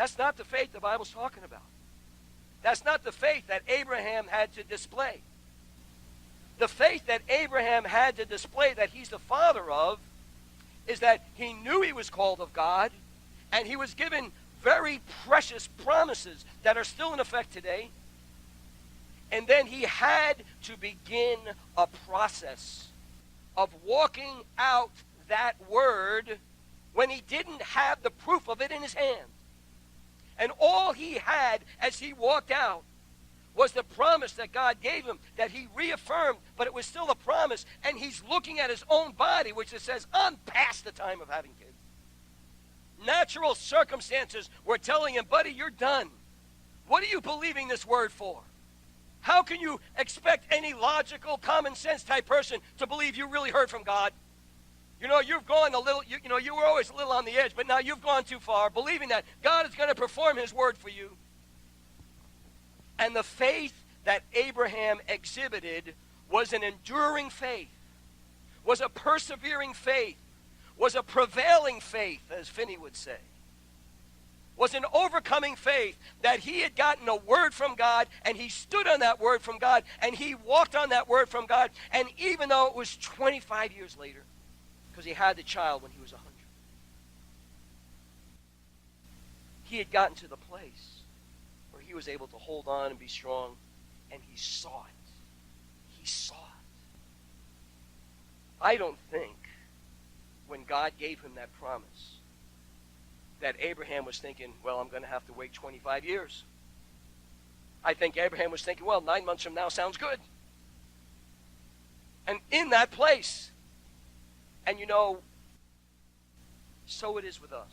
That's not the faith the Bible's talking about. That's not the faith that Abraham had to display. The faith that Abraham had to display, that he's the father of, is that he knew he was called of God, and he was given very precious promises that are still in effect today. And then he had to begin a process of walking out that word when he didn't have the proof of it in his hand. And all he had as he walked out was the promise that God gave him, that he reaffirmed, but it was still a promise. And he's looking at his own body, which it says, I'm past the time of having kids. Natural circumstances were telling him, buddy, you're done. What are you believing this word for? How can you expect any logical, common sense type person to believe you really heard from God? You know, you've gone a little, you were always a little on the edge, but now you've gone too far, believing that God is going to perform his word for you. And the faith that Abraham exhibited was an enduring faith, was a persevering faith, was a prevailing faith, as Finney would say, was an overcoming faith that he had gotten a word from God, and he stood on that word from God, and he walked on that word from God, and even though it was 25 years later, because he had the child when he was 100, he had gotten to the place where he was able to hold on and be strong, and he saw it. He saw it. I don't think when God gave him that promise that Abraham was thinking, well, I'm going to have to wait 25 years. I think Abraham was thinking, well, 9 months from now sounds good. And in that place, and you know, so it is with us.